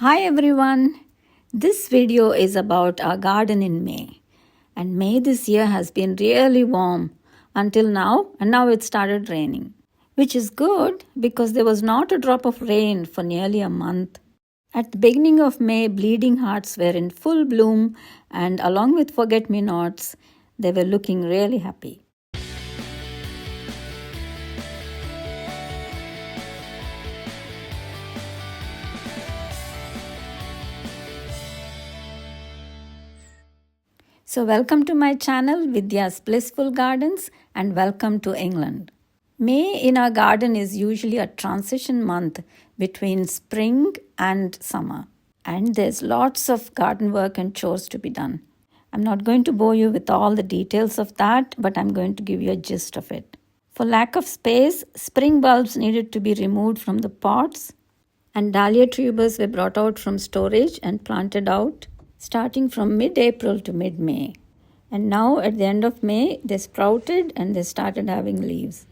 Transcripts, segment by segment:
Hi everyone! This video is about our garden in May. And May this year has been really warm until now, and now it started raining. Which is good because there was not a drop of rain for nearly a month. At the beginning of May, bleeding hearts were in full bloom, and along with forget-me-nots, they were looking really happy. So welcome to my channel Vidya's Blissful Gardens and welcome to England. May in our garden is usually a transition month between spring and summer, and there's lots of garden work and chores to be done. I'm not going to bore you with all the details of that, but I'm going to give you a gist of it. For lack of space, spring bulbs needed to be removed from the pots, and Dahlia tubers were brought out from storage and planted out starting from mid-April to mid-May. And now at the end of May, they sprouted and they started having leaves.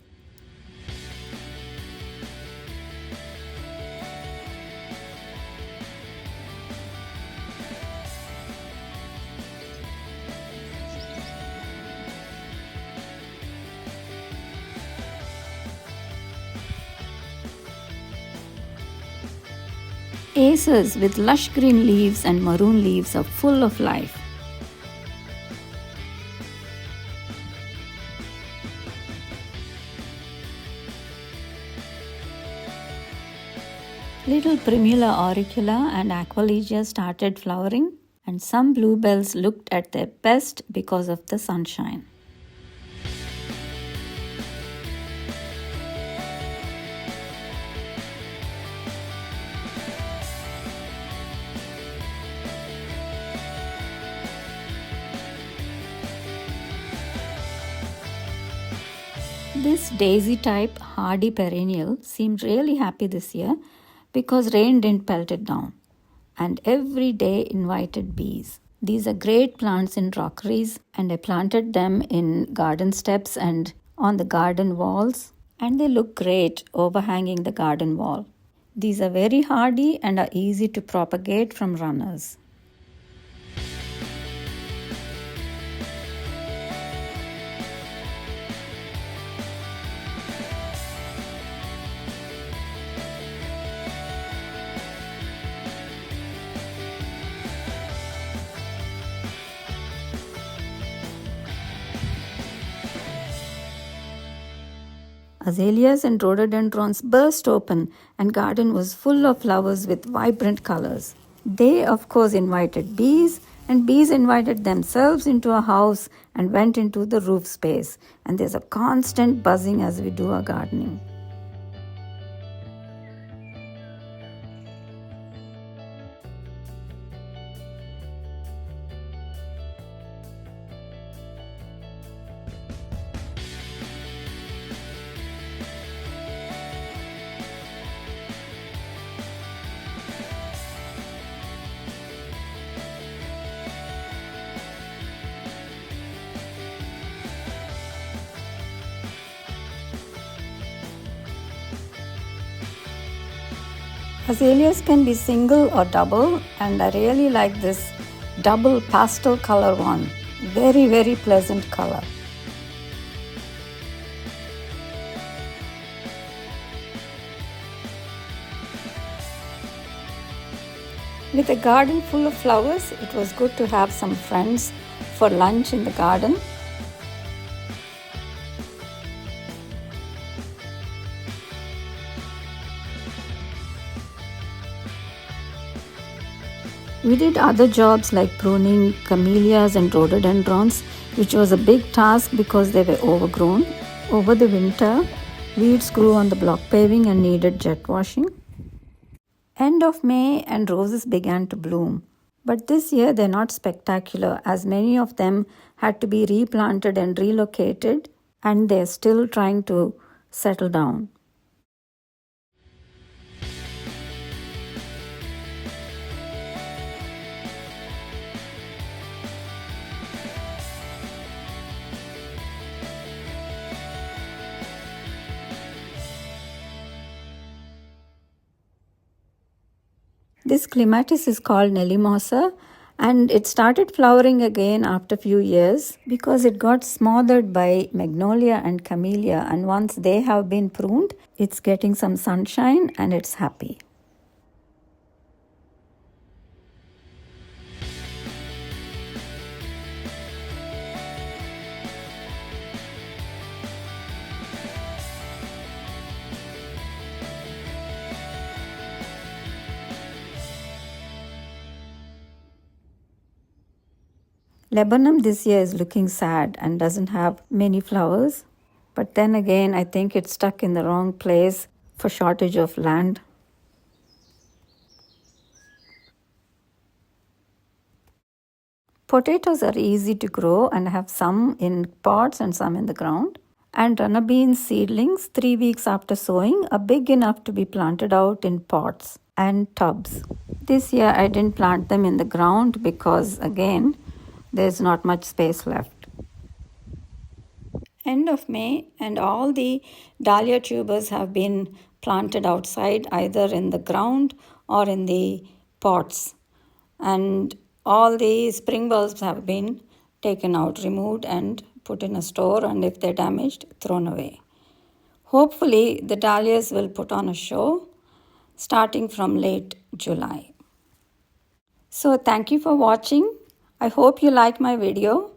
Acers with lush green leaves and maroon leaves are full of life. Little Primula auricula and Aqualegia started flowering, and some bluebells looked at their best because of the sunshine. This daisy-type hardy perennial seemed really happy this year because rain didn't pelt it down, and every day invited bees. These are great plants in rockeries, and I planted them in garden steps and on the garden walls, and they look great overhanging the garden wall. These are very hardy and are easy to propagate from runners. Azaleas and rhododendrons burst open, and garden was full of flowers with vibrant colors. They, of course, invited bees, and bees invited themselves into our house and went into the roof space. And there's a constant buzzing as we do our gardening. Azaleas can be single or double, and I really like this double pastel color one. Very, very pleasant color. With a garden full of flowers, it was good to have some friends for lunch in the garden. We did other jobs like pruning camellias and rhododendrons, which was a big task because they were overgrown. Over the winter, weeds grew on the block paving and needed jet washing. End of May and roses began to bloom. But this year they're not spectacular as many of them had to be replanted and relocated, and they're still trying to settle down. This clematis is called Nellymosa, and it started flowering again after a few years because it got smothered by magnolia and camellia, and once they have been pruned, it's getting some sunshine and it's happy. Lebanon this year is looking sad and doesn't have many flowers. But then again, I think it's stuck in the wrong place for shortage of land. Potatoes are easy to grow and have some in pots and some in the ground. And runner bean seedlings 3 weeks after sowing are big enough to be planted out in pots and tubs. This year I didn't plant them in the ground because again, there's not much space left. End of May, and all the dahlia tubers have been planted outside, either in the ground or in the pots. And all the spring bulbs have been taken out, removed, and put in a store, and if they're damaged, thrown away. Hopefully, the dahlias will put on a show starting from late July. So, thank you for watching. I hope you like my video.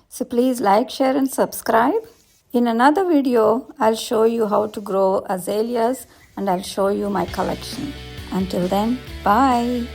So please like, share and subscribe. In another video, I'll show you how to grow azaleas and I'll show you my collection. Until then, bye.